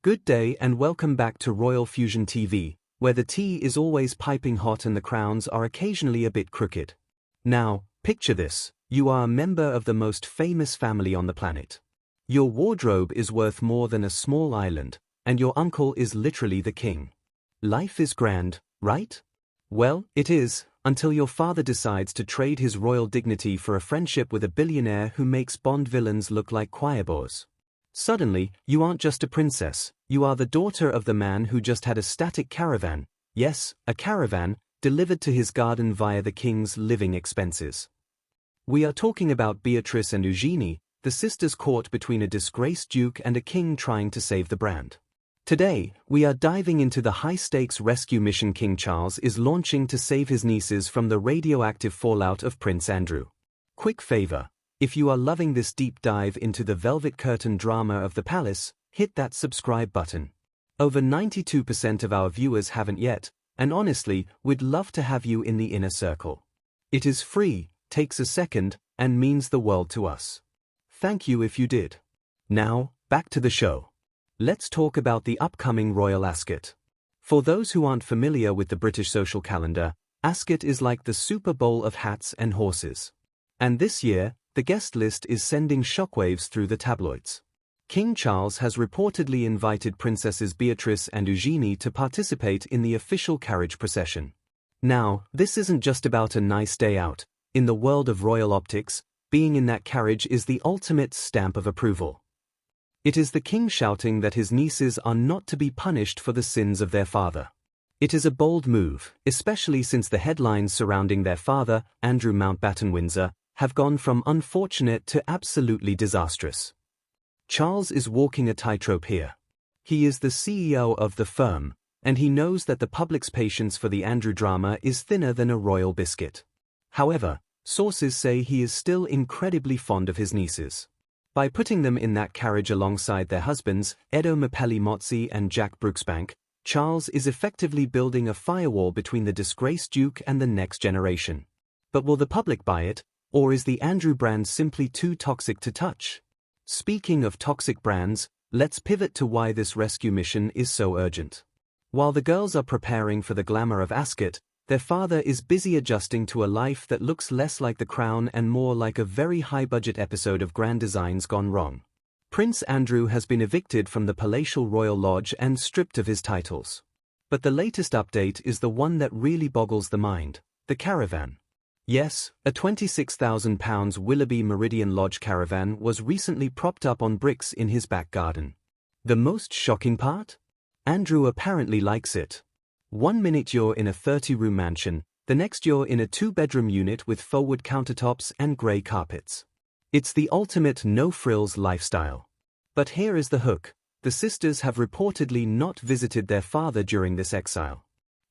Good day and welcome back to Royal Fusion TV, where the tea is always piping hot and the crowns are occasionally a bit crooked. Now, picture this, you are a member of the most famous family on the planet. Your wardrobe is worth more than a small island, and your uncle is literally the king. Life is grand, right? Well, it is, until your father decides to trade his royal dignity for a friendship with a billionaire who makes Bond villains look like choirboys. Suddenly, you aren't just a princess, you are the daughter of the man who just had a static caravan, yes, a caravan, delivered to his garden via the king's living expenses. We are talking about Beatrice and Eugenie, the sisters caught between a disgraced duke and a king trying to save the brand. Today, we are diving into the high-stakes rescue mission King Charles is launching to save his nieces from the radioactive fallout of Prince Andrew. Quick favor. If you are loving this deep dive into the velvet curtain drama of the palace, hit that subscribe button. Over 92% of our viewers haven't yet, and honestly, we'd love to have you in the inner circle. It is free, takes a second, and means the world to us. Thank you if you did. Now, back to the show. Let's talk about the upcoming Royal Ascot. For those who aren't familiar with the British social calendar, Ascot is like the Super Bowl of hats and horses. And this year, the guest list is sending shockwaves through the tabloids. King Charles has reportedly invited Princesses Beatrice and Eugenie to participate in the official carriage procession. Now, this isn't just about a nice day out. In the world of royal optics, being in that carriage is the ultimate stamp of approval. It is the king shouting that his nieces are not to be punished for the sins of their father. It is a bold move, especially since the headlines surrounding their father, Andrew Mountbatten Windsor, have gone from unfortunate to absolutely disastrous. Charles is walking a tightrope here. He is the CEO of the firm, and he knows that the public's patience for the Andrew drama is thinner than a royal biscuit. However, sources say he is still incredibly fond of his nieces. By putting them in that carriage alongside their husbands, Edo Mopelli-Mozzi and Jack Brooksbank, Charles is effectively building a firewall between the disgraced duke and the next generation. But will the public buy it? Or is the Andrew brand simply too toxic to touch? Speaking of toxic brands, let's pivot to why this rescue mission is so urgent. While the girls are preparing for the glamour of Ascot, their father is busy adjusting to a life that looks less like The Crown and more like a very high-budget episode of Grand Designs Gone Wrong. Prince Andrew has been evicted from the palatial royal lodge and stripped of his titles. But the latest update is the one that really boggles the mind: the caravan. Yes, a £26,000 Willoughby Meridian Lodge caravan was recently propped up on bricks in his back garden. The most shocking part? Andrew apparently likes it. One minute you're in a 30-room mansion, the next you're in a 2-bedroom unit with faux-wood countertops and grey carpets. It's the ultimate no-frills lifestyle. But here is the hook: the sisters have reportedly not visited their father during this exile.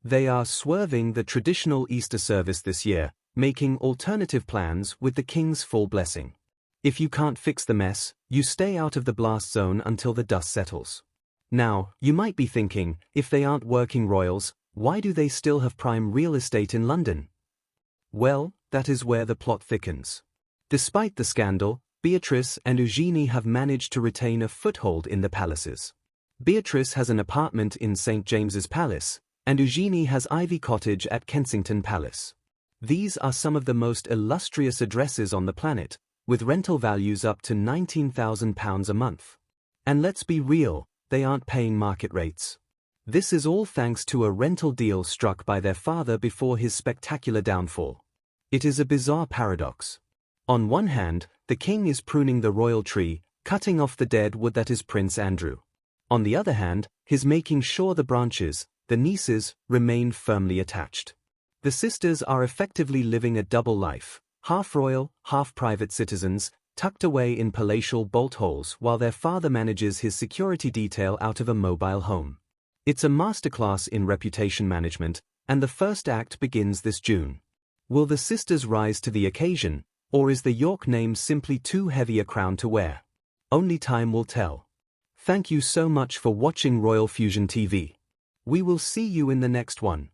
They are swerving the traditional Easter service this year, making alternative plans with the king's full blessing. If you can't fix the mess, you stay out of the blast zone until the dust settles. Now, you might be thinking, if they aren't working royals, why do they still have prime real estate in London? Well, that is where the plot thickens. Despite the scandal, Beatrice and Eugenie have managed to retain a foothold in the palaces. Beatrice has an apartment in St. James's Palace, and Eugenie has Ivy Cottage at Kensington Palace. These are some of the most illustrious addresses on the planet, with rental values up to £19,000 a month. And let's be real, they aren't paying market rates. This is all thanks to a rental deal struck by their father before his spectacular downfall. It is a bizarre paradox. On one hand, the king is pruning the royal tree, cutting off the dead wood that is Prince Andrew. On the other hand, he's making sure the branches, the nieces, remain firmly attached. The sisters are effectively living a double life, half royal, half private citizens, tucked away in palatial bolt holes while their father manages his security detail out of a mobile home. It's a masterclass in reputation management, and the first act begins this June. Will the sisters rise to the occasion, or is the York name simply too heavy a crown to wear? Only time will tell. Thank you so much for watching Royal Fusion TV. We will see you in the next one.